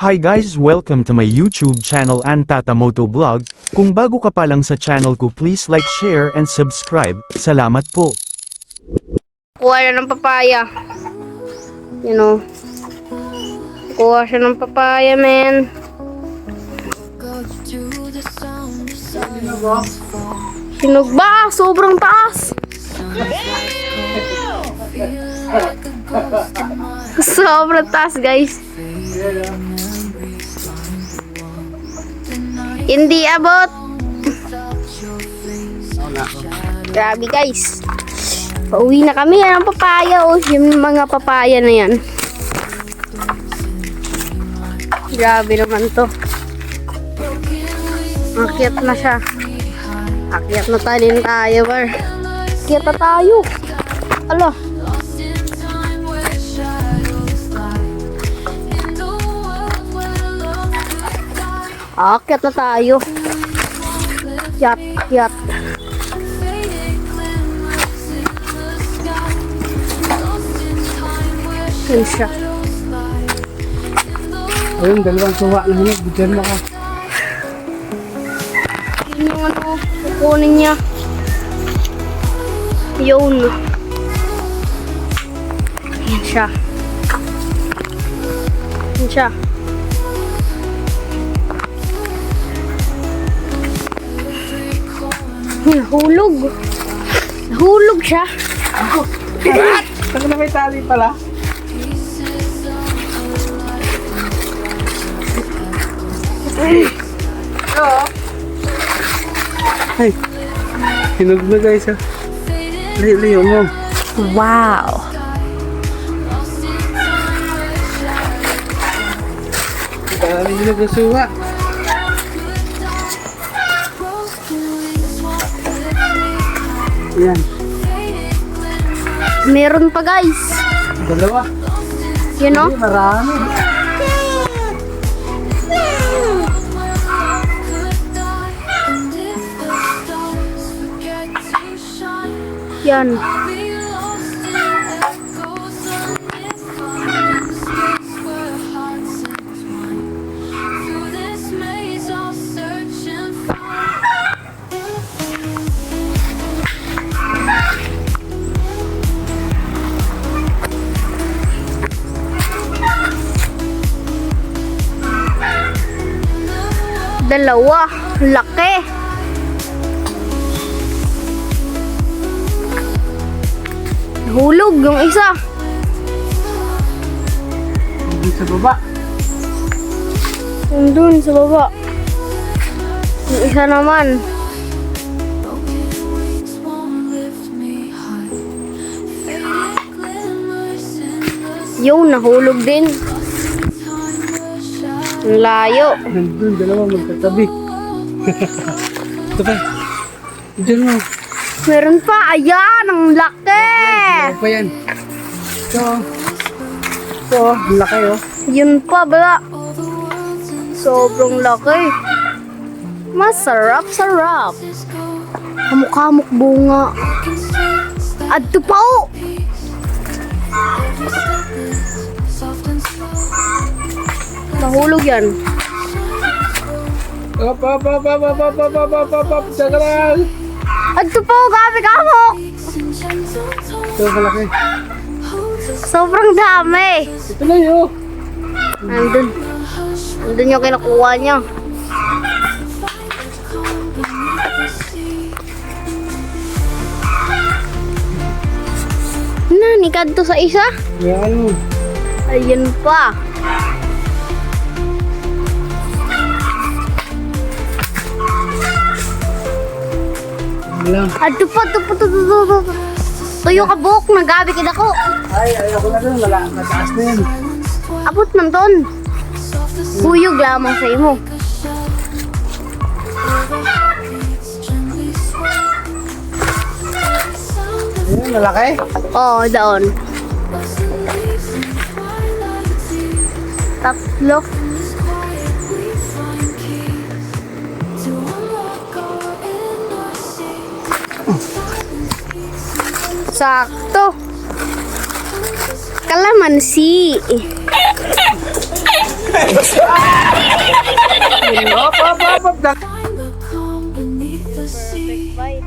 Hi guys, welcome to my YouTube channel Antatamoto Vlog. Kung bago ka pa lang sa channel ko, please like, share, and subscribe. Salamat po. Kuha na ng papaya. You know. Kuha siya ng papaya, man. Sinog ba? Sobrang taas. Sobrang taas, guys. Hindi abot. Grabe, guys. Pauwi na kami. Yan ang papaya. O, yung mga papaya na yan. Grabe naman to. Akyat na siya. Akyat na talin tayo, bar. Akyat na tayo. Ala. Akyat na tayo. Yat, yat. Yan siya. Ayun, dalawang suwa na hinog. Bigyan mo ka. Yun yung ano, kukunin niya. Yun. Yan siya. Yan siya. Nahulog. Nahulog siya. What? Saan na may tali pala? Ay, hinog na guys ha. Layo mo. Wow. Dami hinog na suwa. Yan, Meron pa, guys. dalawa. Yan o. Ay, marami. Yan. Dalawa. Laki. Hulog yung isa. Hindi sa baba. Nandun sa baba. Yung isa naman. Yung nahulog din. Ang layo. Nandun, dalawa magkatabi. Ito pa. Diyan mo. Meron pa. Ayan, ang laki. Ano pa yan? Ito. Ito, ang laki oh. Yun pa, bala. Sobrang laki. Masarap, sarap. Kamuk-kamuk bunga. Adto pa o. Nahulog yan. Op. Diyan ka lang. Adto pa o, gabi kamuk. Ito, malaki. Sobrang dami. Ito na yun. Nandun. Nandun yung kinukuha niya. Nanikad to sa isa. Yan. Ayun pa. Lang. Adto pa, tuyo ka buhok, nagabi kita ko. Ay, ayoko na doon. Mataas na yan. Abot man ton. Buyog lamang sa imo. Ayan, malaki. Oo, daon. Tatlo. Sakto. Kalamansi. Perfect bite.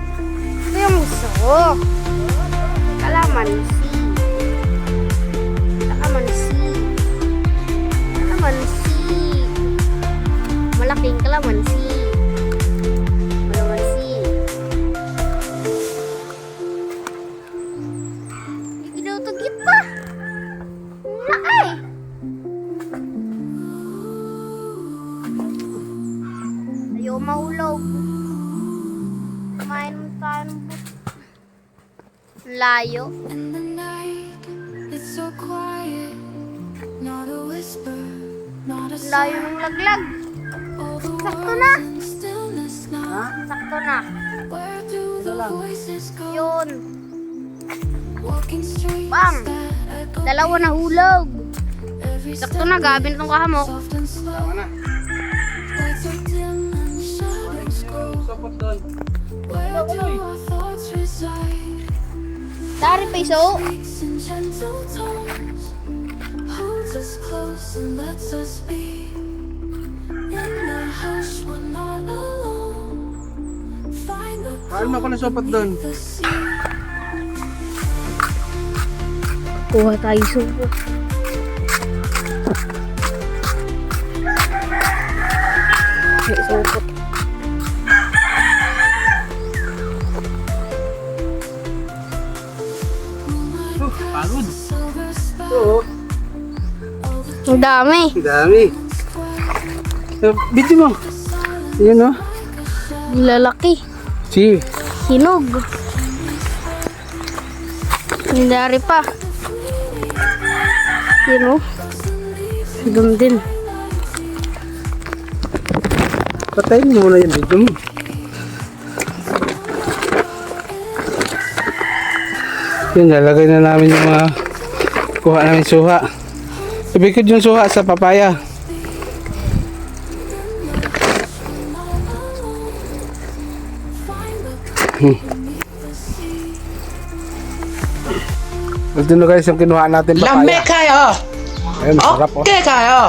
Ito yung gusto. Kalamansi. Kalamansi. Kalamansi. Malaking kalamansi. Kalamansi. Ginutugit pa. Ay! Ayaw mahulog. Kumain mo tayo ng layo. In the night, it's so quiet. Not a whisper, not a Layo sound. ng laglag. All the Sakto na. world in stillness now. Sakto na. Where do the voices go? Yun. Walking streets Bang! that echo. Dalawa na hulog. Every Sakto na, gabi na itong kahamok. soft and slow. Lights are dim and shadows grow. Sapot doon. Where do our thoughts reside? Dari pa iso. Speaks in gentle tones, holds us close and lets us be. In the hush, we're not alone. Find the Paano ako nasapot doon? the sea. Kuha tayo subo. May supot. Pagod. Silver spell, Oo. Ang dami. Ang dami. Biti mo. Yun o. Lalaki. Si. Hinog. Dari pa. Yun o. Doon din. Patayin mo muna yung video mo. Yun, lalagay na namin yung mga kuha namin suha. Ibigod yung suha sa papaya. Ito na guys yung kinuha natin papaya. Lamig kayo! Ayun, masarap oh. Okay kayo!